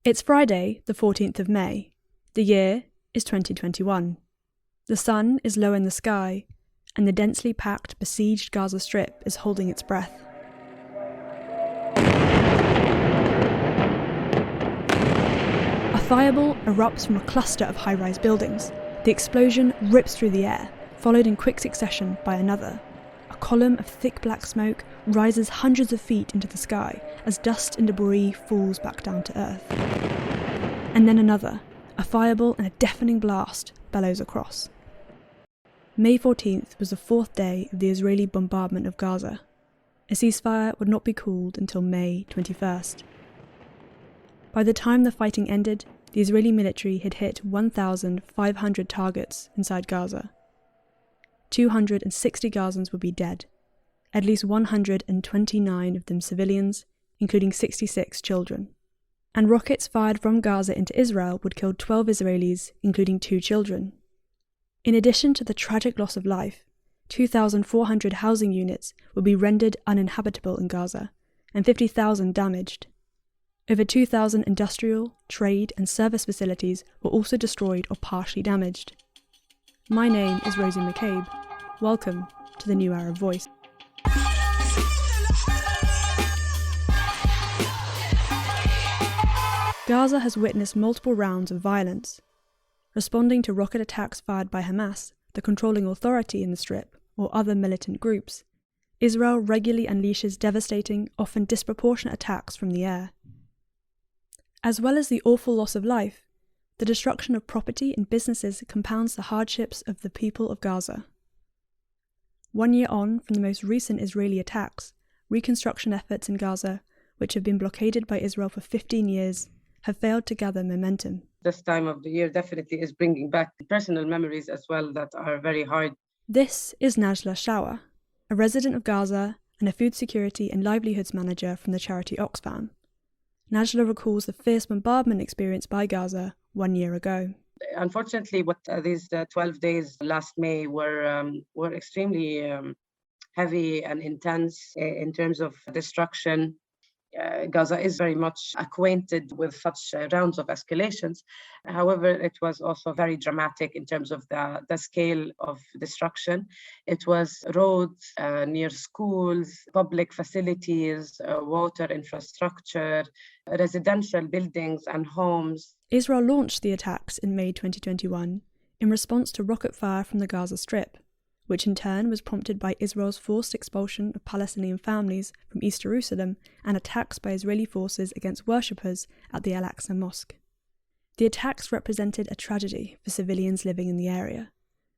It's Friday, the 14th of May. The year is 2021. The sun is low in the sky, and the densely packed, besieged Gaza Strip is holding its breath. A fireball erupts from a cluster of high-rise buildings. The explosion rips through the air, followed in quick succession by another. A column of thick black smoke rises hundreds of feet into the sky as dust and debris falls back down to earth. And then another. A fireball and a deafening blast bellows across. May 14th was the fourth day of the Israeli bombardment of Gaza. A ceasefire would not be called until May 21st. By the time the fighting ended, the Israeli military had hit 1,500 targets inside Gaza. 260 Gazans would be dead, at least 129 of them civilians, including 66 children. And rockets fired from Gaza into Israel would kill 12 Israelis, including 2 children. In addition to the tragic loss of life, 2,400 housing units would be rendered uninhabitable in Gaza, and 50,000 damaged. Over 2,000 industrial, trade and service facilities were also destroyed or partially damaged. My name is Rosie McCabe. Welcome to the New Arab Voice. Gaza has witnessed multiple rounds of violence. Responding to rocket attacks fired by Hamas, the controlling authority in the Strip, or other militant groups, Israel regularly unleashes devastating, often disproportionate attacks from the air. As well as the awful loss of life, the destruction of property and businesses compounds the hardships of the people of Gaza. 1 year on from the most recent Israeli attacks, reconstruction efforts in Gaza, which have been blockaded by Israel for 15 years, have failed to gather momentum. This time of the year definitely is bringing back personal memories as well that are very hard. This is Najla Shawa, a resident of Gaza and a food security and livelihoods manager from the charity Oxfam. Najla recalls the fierce bombardment experienced by Gaza 1 year ago. Unfortunately, these 12 days last May were extremely heavy and intense in terms of destruction. Gaza is very much acquainted with such rounds of escalations. However, it was also very dramatic in terms of the scale of destruction. It was roads near schools, public facilities, water infrastructure, residential buildings and homes. Israel launched the attacks in May 2021 in response to rocket fire from the Gaza Strip, which in turn was prompted by Israel's forced expulsion of Palestinian families from East Jerusalem and attacks by Israeli forces against worshippers at the Al-Aqsa Mosque. The attacks represented a tragedy for civilians living in the area,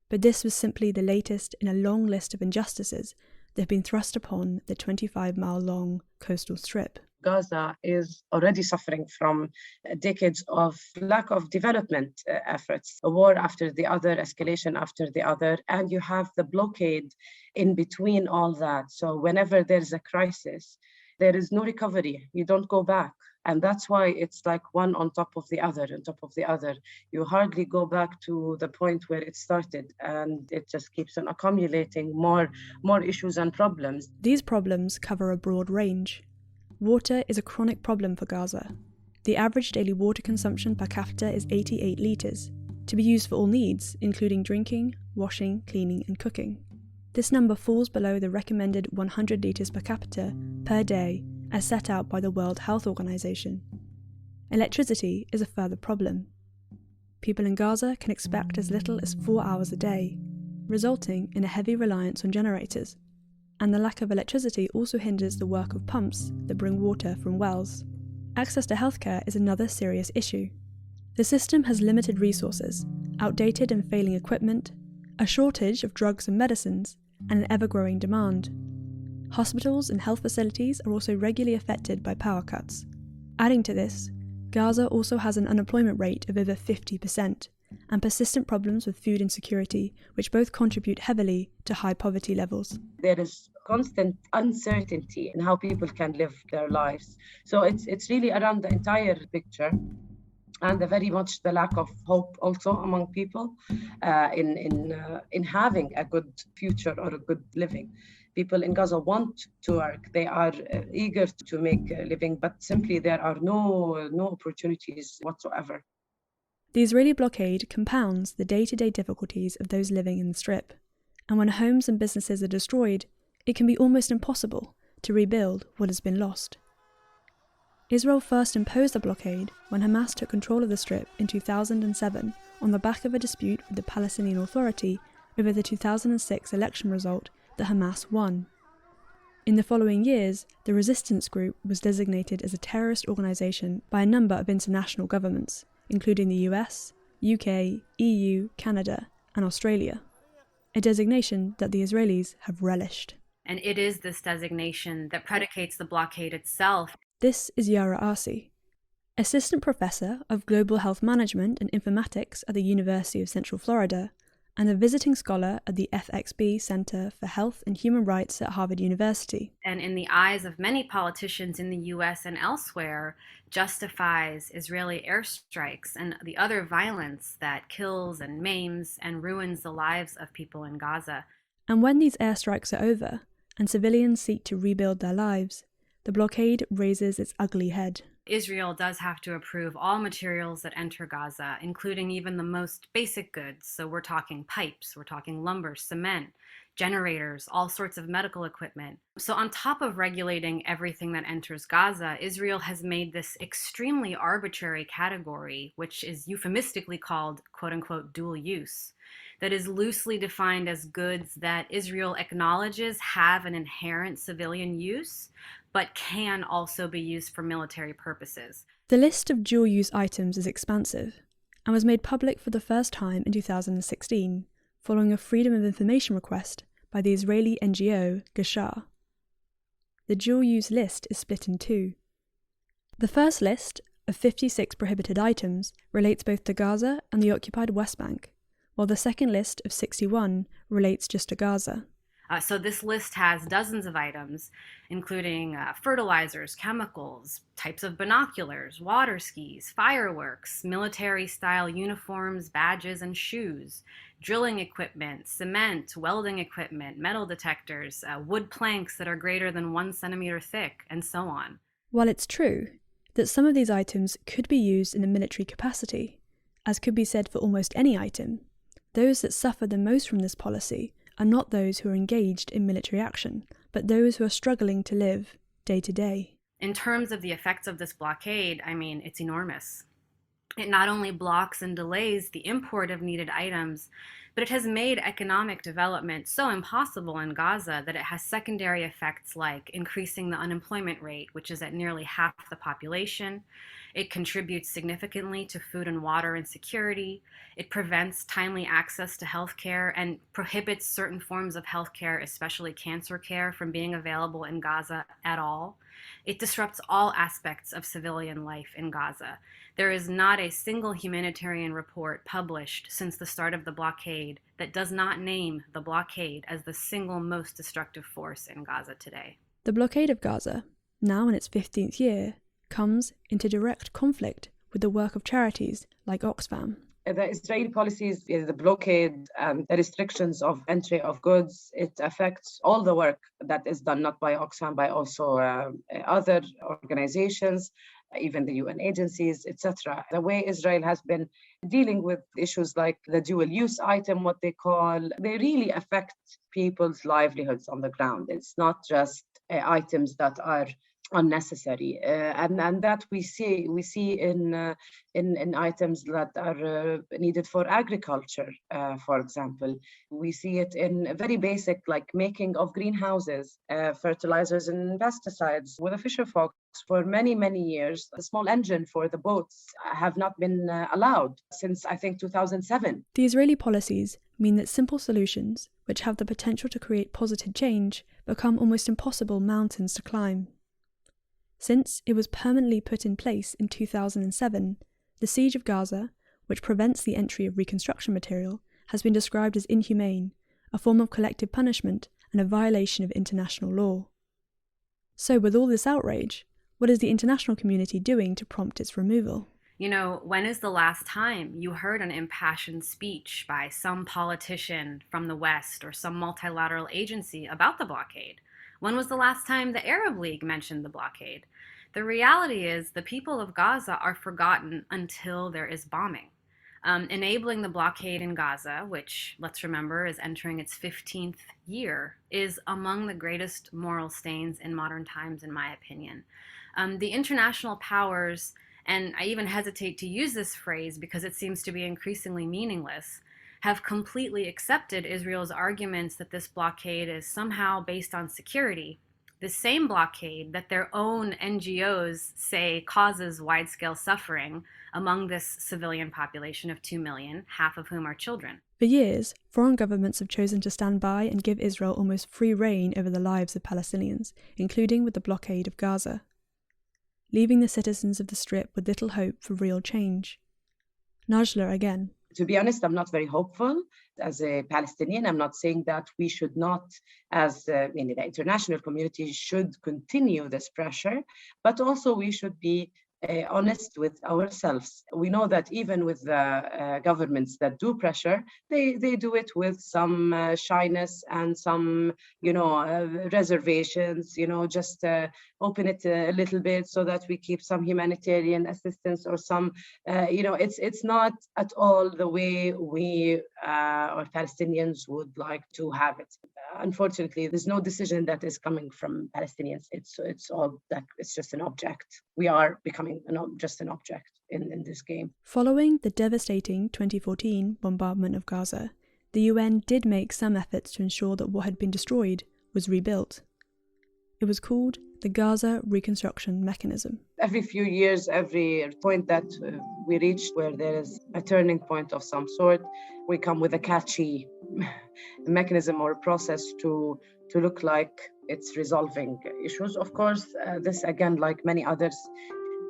but this was simply the latest in a long list of injustices that have been thrust upon the 25-mile-long coastal strip. Gaza is already suffering from decades of lack of development efforts, a war after the other, escalation after the other, and you have the blockade in between all that. So whenever there's a crisis, there is no recovery. You don't go back. And that's why it's like one on top of the other, on top of the other. You hardly go back to the point where it started, and it just keeps on accumulating more issues and problems. These problems cover a broad range. Water is a chronic problem for Gaza. The average daily water consumption per capita is 88 litres, to be used for all needs, including drinking, washing, cleaning and cooking. This number falls below the recommended 100 litres per capita per day as set out by the World Health Organization. Electricity is a further problem. People in Gaza can expect as little as 4 hours a day, resulting in a heavy reliance on generators. And the lack of electricity also hinders the work of pumps that bring water from wells. Access to healthcare is another serious issue. The system has limited resources, outdated and failing equipment, a shortage of drugs and medicines, and an ever-growing demand. Hospitals and health facilities are also regularly affected by power cuts. Adding to this, Gaza also has an unemployment rate of over 50%, and persistent problems with food insecurity, which both contribute heavily to high poverty levels. There is constant uncertainty in how people can live their lives. So it's really around the entire picture, and very much the lack of hope also among people in having a good future or a good living. People in Gaza want to work. They are eager to make a living, but simply there are no opportunities whatsoever. The Israeli blockade compounds the day-to-day difficulties of those living in the Strip, and when homes and businesses are destroyed, it can be almost impossible to rebuild what has been lost. Israel first imposed the blockade when Hamas took control of the Strip in 2007 on the back of a dispute with the Palestinian Authority over the 2006 election result that Hamas won. In the following years, the resistance group was designated as a terrorist organisation by a number of international governments, including the US, UK, EU, Canada, and Australia, a designation that the Israelis have relished. And it is this designation that predicates the blockade itself. This is Yara Arsi, Assistant Professor of Global Health Management and Informatics at the University of Central Florida, and a visiting scholar at the FXB Center for Health and Human Rights at Harvard University. And in the eyes of many politicians in the US and elsewhere, justifies Israeli airstrikes and the other violence that kills and maims and ruins the lives of people in Gaza. And when these airstrikes are over, and civilians seek to rebuild their lives, the blockade raises its ugly head. Israel does have to approve all materials that enter Gaza, including even the most basic goods. So we're talking pipes, we're talking lumber, cement, generators, all sorts of medical equipment. So on top of regulating everything that enters Gaza, Israel has made this extremely arbitrary category, which is euphemistically called, quote unquote, dual use, that is loosely defined as goods that Israel acknowledges have an inherent civilian use, but can also be used for military purposes. The list of dual-use items is expansive, and was made public for the first time in 2016, following a Freedom of Information request by the Israeli NGO Gashar. The dual-use list is split in two. The first list, of 56 prohibited items, relates both to Gaza and the occupied West Bank, while the second list of 61 relates just to Gaza. So this list has dozens of items, including fertilizers, chemicals, types of binoculars, water skis, fireworks, military-style uniforms, badges, and shoes, drilling equipment, cement, welding equipment, metal detectors, wood planks that are greater than 1 centimeter thick, and so on. While it's true that some of these items could be used in a military capacity, as could be said for almost any item, those that suffer the most from this policy are not those who are engaged in military action, but those who are struggling to live day to day. In terms of the effects of this blockade, it's enormous. It not only blocks and delays the import of needed items, but it has made economic development so impossible in Gaza that it has secondary effects like increasing the unemployment rate, which is at nearly half the population. It contributes significantly to food and water insecurity. It prevents timely access to healthcare and prohibits certain forms of healthcare, especially cancer care, from being available in Gaza at all. It disrupts all aspects of civilian life in Gaza. There is not a single humanitarian report published since the start of the blockade that does not name the blockade as the single most destructive force in Gaza today. The blockade of Gaza, now in its 15th year, comes into direct conflict with the work of charities like Oxfam. The Israeli policies, the blockade and the restrictions of entry of goods, it affects all the work that is done, not by Oxfam, by also other organizations, even the UN agencies, etc. The way Israel has been dealing with issues like the dual-use item, what they call, they really affect people's livelihoods on the ground. It's not just items that are unnecessary, and that we see in items that are needed for agriculture, for example. We see it in very basic, like making of greenhouses, fertilizers and pesticides. With the fisher folks, for many years, the small engine for the boats have not been allowed since, I think, 2007. The Israeli policies mean that simple solutions, which have the potential to create positive change, become almost impossible mountains to climb. Since it was permanently put in place in 2007, the siege of Gaza, which prevents the entry of reconstruction material, has been described as inhumane, a form of collective punishment and a violation of international law. So with all this outrage, what is the international community doing to prompt its removal? You know, when is the last time you heard an impassioned speech by some politician from the West or some multilateral agency about the blockade? When was the last time the Arab League mentioned the blockade? The reality is the people of Gaza are forgotten until there is bombing. Enabling the blockade in Gaza, which, let's remember, is entering its 15th year, is among the greatest moral stains in modern times, in my opinion. The international powers, and I even hesitate to use this phrase because it seems to be increasingly meaningless, have completely accepted Israel's arguments that this blockade is somehow based on security, the same blockade that their own NGOs say causes wide-scale suffering among this civilian population of 2 million, half of whom are children. For years, foreign governments have chosen to stand by and give Israel almost free rein over the lives of Palestinians, including with the blockade of Gaza, leaving the citizens of the Strip with little hope for real change. Najla again. To be honest, I'm not very hopeful. As a Palestinian, I'm not saying that we should not, as the international community, should continue this pressure, but also we should be honest with ourselves. We know that even with the governments that do pressure, they do it with some shyness and some, reservations, just open it a little bit so that we keep some humanitarian assistance or some, it's not at all the way we or Palestinians would like to have it. Unfortunately, there's no decision that is coming from Palestinians. It's all that it's just an object. We are becoming just an object in this game. Following the devastating 2014 bombardment of Gaza, the UN did make some efforts to ensure that what had been destroyed was rebuilt. It was called the Gaza Reconstruction Mechanism. Every few years, every point that we reach where there is a turning point of some sort, we come with a catchy mechanism or process to look like it's resolving issues. Of course, this again, like many others,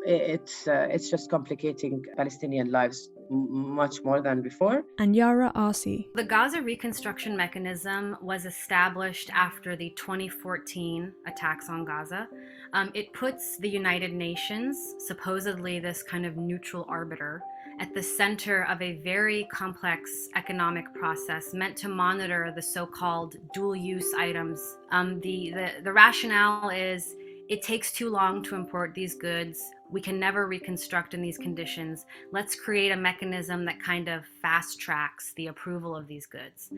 it's just complicating Palestinian lives much more than before. And Yara Arsi. The Gaza Reconstruction Mechanism was established after the 2014 attacks on Gaza. It puts the United Nations, supposedly this kind of neutral arbiter, at the center of a very complex economic process meant to monitor the so-called dual-use items. The rationale is it takes too long to import these goods. We can never reconstruct in these conditions. Let's create a mechanism that kind of fast tracks the approval of these goods.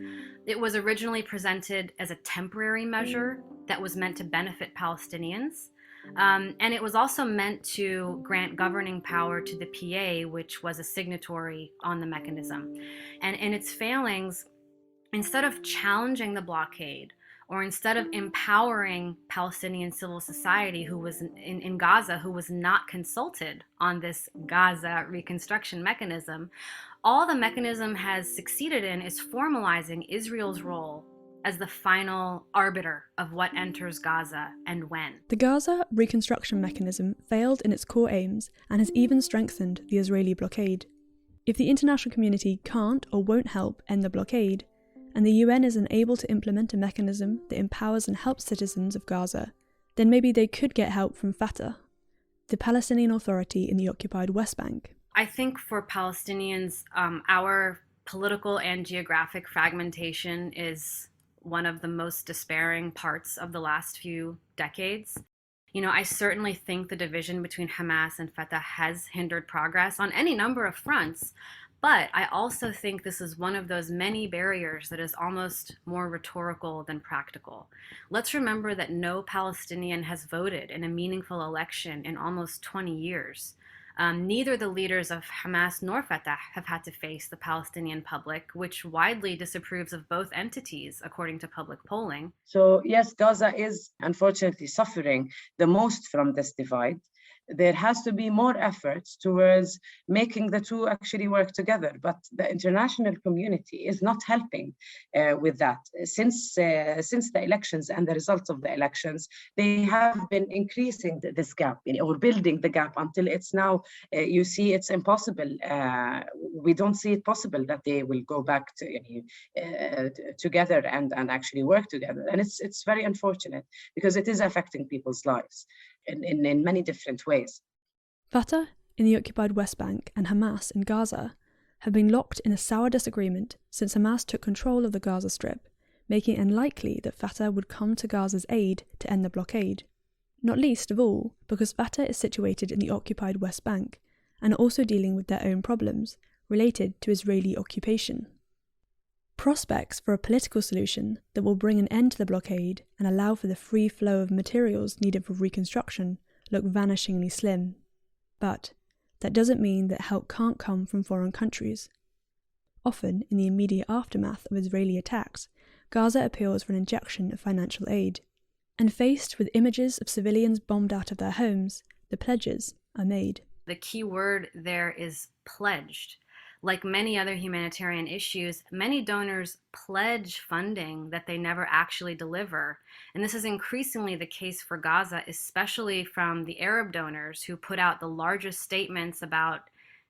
It was originally presented as a temporary measure that was meant to benefit Palestinians. And it was also meant to grant governing power to the PA, which was a signatory on the mechanism. And in its failings, instead of challenging the blockade, or instead of empowering Palestinian civil society who was in Gaza, who was not consulted on this Gaza reconstruction mechanism, all the mechanism has succeeded in is formalizing Israel's role as the final arbiter of what enters Gaza and when. The Gaza Reconstruction Mechanism failed in its core aims and has even strengthened the Israeli blockade. If the international community can't or won't help end the blockade, and the UN is unable to implement a mechanism that empowers and helps citizens of Gaza, then maybe they could get help from Fatah, the Palestinian Authority in the occupied West Bank. I think for Palestinians, our political and geographic fragmentation is one of the most despairing parts of the last few decades. I certainly think the division between Hamas and Fatah has hindered progress on any number of fronts. But I also think this is one of those many barriers that is almost more rhetorical than practical. Let's remember that no Palestinian has voted in a meaningful election in almost 20 years. Neither the leaders of Hamas nor Fatah have had to face the Palestinian public, which widely disapproves of both entities, according to public polling. So yes, Gaza is unfortunately suffering the most from this divide. There has to be more efforts towards making the two actually work together, but the international community is not helping with that. Since the elections and the results of the elections, they have been increasing this gap, or building the gap until it's now, you see, it's impossible. We don't see it possible that they will go back to together and actually work together. And it's very unfortunate because it is affecting people's lives in many different ways. Fatah in the occupied West Bank and Hamas in Gaza have been locked in a sour disagreement since Hamas took control of the Gaza Strip, making it unlikely that Fatah would come to Gaza's aid to end the blockade. Not least of all because Fatah is situated in the occupied West Bank and are also dealing with their own problems related to Israeli occupation. Prospects for a political solution that will bring an end to the blockade and allow for the free flow of materials needed for reconstruction look vanishingly slim. But that doesn't mean that help can't come from foreign countries. Often, in the immediate aftermath of Israeli attacks, Gaza appeals for an injection of financial aid. And faced with images of civilians bombed out of their homes, the pledges are made. The key word there is pledged. Like many other humanitarian issues, many donors pledge funding that they never actually deliver. And this is increasingly the case for Gaza, especially from the Arab donors who put out the largest statements about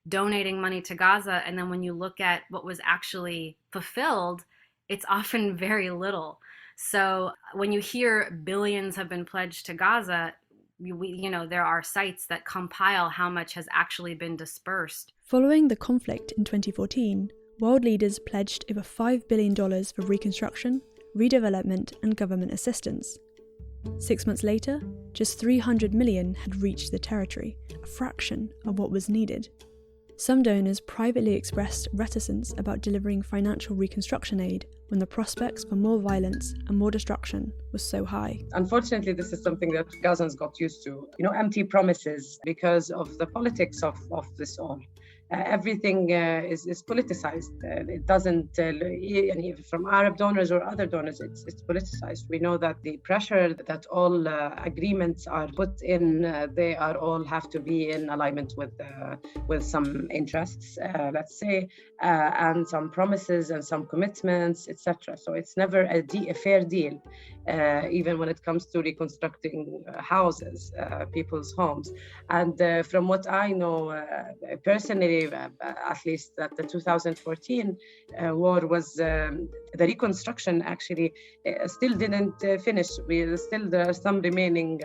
donating money to Gaza. And then when you look at what was actually fulfilled, it's often very little. So when you hear billions have been pledged to Gaza, there are sites that compile how much has actually been dispersed. Following the conflict in 2014, world leaders pledged over $5 billion for reconstruction, redevelopment, and government assistance. 6 months later, just $300 million had reached the territory, a fraction of what was needed. Some donors privately expressed reticence about delivering financial reconstruction aid when the prospects for more violence and more destruction was so high. Unfortunately, this is something that Gazans got used to. Empty promises because of the politics of this all. Everything is politicized. It doesn't, from Arab donors or other donors, it's politicized. We know that the pressure that all agreements are put in, they are all have to be in alignment with some interests, let's say, and some promises and some commitments, etc. So it's never a fair deal, even when it comes to reconstructing houses, people's homes. And from what I know personally, at least that the 2014 war was the reconstruction actually still didn't finish. There are some remaining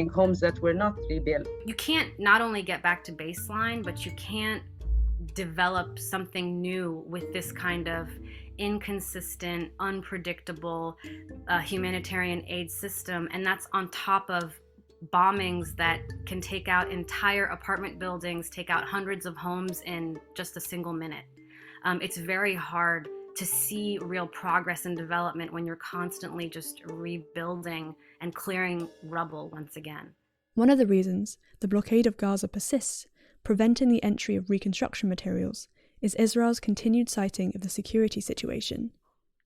homes that were not rebuilt. You can't not only get back to baseline, but you can't develop something new with this kind of inconsistent, unpredictable humanitarian aid system, and that's on top of bombings that can take out entire apartment buildings, take out hundreds of homes in just a single minute. It's very hard to see real progress and development when you're constantly just rebuilding and clearing rubble once again. One of the reasons the blockade of Gaza persists, preventing the entry of reconstruction materials, is Israel's continued citing of the security situation.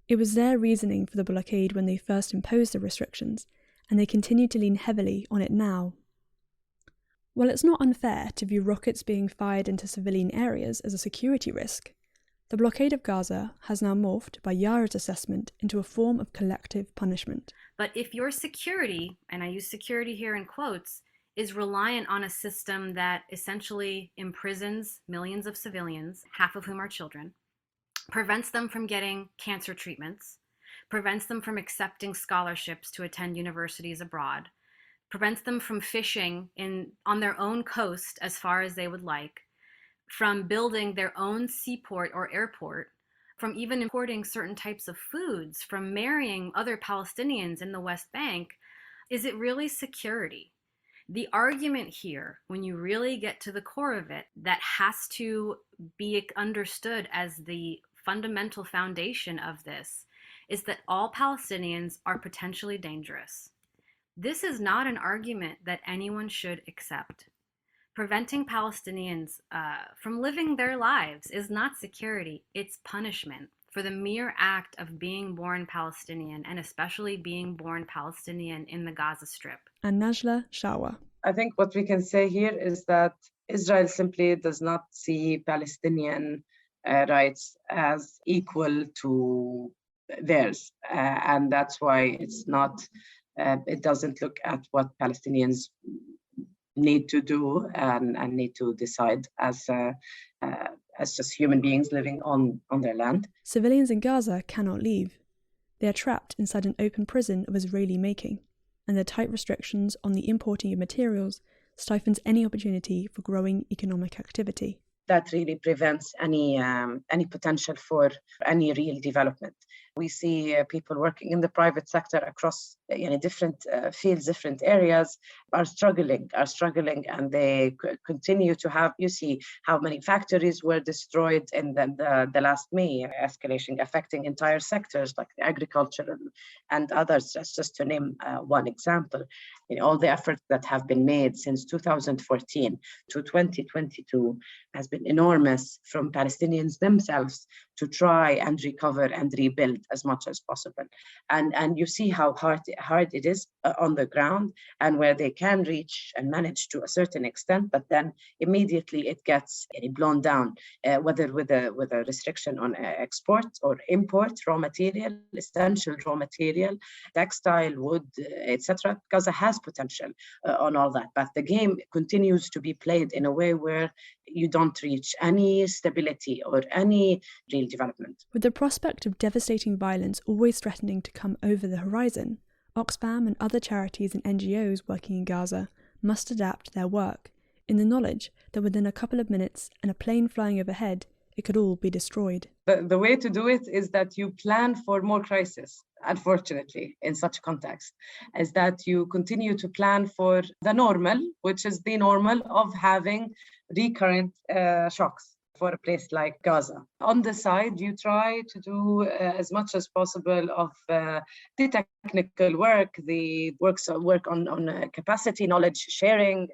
It was their reasoning for the blockade when they first imposed the restrictions, and they continue to lean heavily on it now. While it's not unfair to view rockets being fired into civilian areas as a security risk, the blockade of Gaza has now morphed, by Yara's assessment, into a form of collective punishment. But if your security, and I use security here in quotes, is reliant on a system that essentially imprisons millions of civilians, half of whom are children, prevents them from getting cancer treatments, prevents them from accepting scholarships to attend universities abroad, prevents them from fishing on their own coast as far as they would like, from building their own seaport or airport, from even importing certain types of foods, from marrying other Palestinians in the West Bank, is it really security? The argument here, when you really get to the core of it, that has to be understood as the fundamental foundation of this, is that all Palestinians are potentially dangerous. This is not an argument that anyone should accept. Preventing Palestinians from living their lives is not security, it's punishment for the mere act of being born Palestinian, and especially being born Palestinian in the Gaza Strip. And Najla Shawa. I think what we can say here is that Israel simply does not see Palestinian rights as equal to theirs, and that's why it doesn't look at what Palestinians need to do and need to decide as just human beings living on their land. Civilians in Gaza cannot leave. They are trapped inside an open prison of Israeli making, and the tight restrictions on the importing of materials stifles any opportunity for growing economic activity. That really prevents any potential for any real development. We see people working in the private sector across different fields, different areas are struggling, and they continue to have. You see how many factories were destroyed in the last May, escalation affecting entire sectors like agriculture and others, just to name one example. All the efforts that have been made since 2014 to 2022 has been enormous from Palestinians themselves to try and recover and rebuild as much as possible. And you see how hard it is on the ground, and where they can reach and manage to a certain extent, but then immediately it gets blown down, whether with a restriction on export or import, raw material, essential raw material, textile, wood, etc. Gaza has potential on all that, but the game continues to be played in a way where you don't reach any stability or any real development. With the prospect of devastating violence always threatening to come over the horizon, Oxfam and other charities and NGOs working in Gaza must adapt their work in the knowledge that within a couple of minutes and a plane flying overhead, it could all be destroyed. The way to do it is that you plan for more crisis. Unfortunately, in such a context, is that you continue to plan for the normal, which is the normal of having recurrent shocks for a place like Gaza. On the side, you try to do as much as possible of the technical work, the work on capacity, knowledge sharing,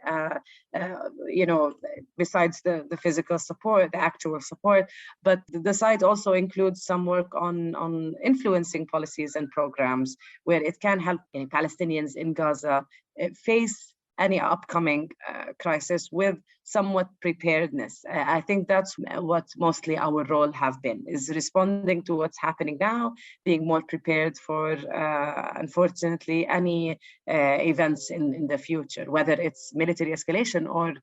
besides the physical support, the actual support. But the side also includes some work on influencing policies and programs where it can help Palestinians in Gaza face any upcoming crisis with somewhat preparedness. I think that's what mostly our role have been, is responding to what's happening now, being more prepared for, unfortunately, any events in the future, whether it's military escalation or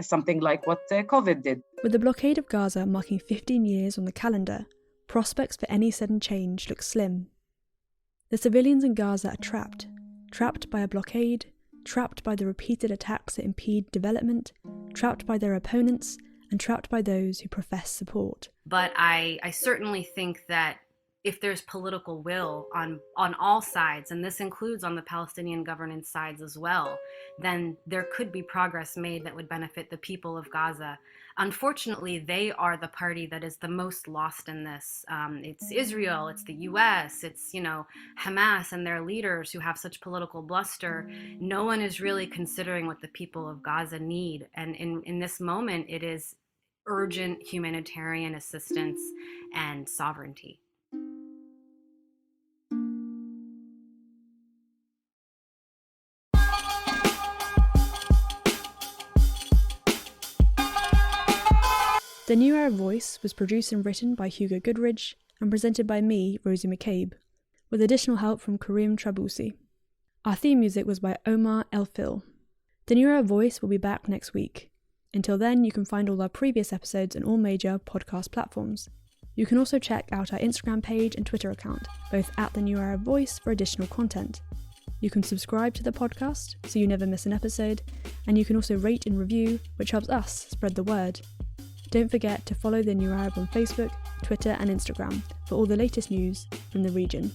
something like what COVID did. With the blockade of Gaza marking 15 years on the calendar, prospects for any sudden change look slim. The civilians in Gaza are trapped by a blockade, trapped by the repeated attacks that impede development, trapped by their opponents, and trapped by those who profess support. But I certainly think that if there's political will on all sides, and this includes on the Palestinian governance sides as well, then there could be progress made that would benefit the people of Gaza. Unfortunately, they are the party that is the most lost in this. It's Israel, it's the US, it's Hamas and their leaders who have such political bluster. No one is really considering what the people of Gaza need. And in this moment, it is urgent humanitarian assistance and sovereignty. The New Arab Voice was produced and written by Hugo Goodridge and presented by me, Rosie McCabe, with additional help from Karim Trabusi. Our theme music was by Omar El-Fil. The New Arab Voice will be back next week. Until then, you can find all our previous episodes on all major podcast platforms. You can also check out our Instagram page and Twitter account, both at The New Arab Voice, for additional content. You can subscribe to the podcast so you never miss an episode, and you can also rate and review, which helps us spread the word. Don't forget to follow The New Arab on Facebook, Twitter and Instagram for all the latest news from the region.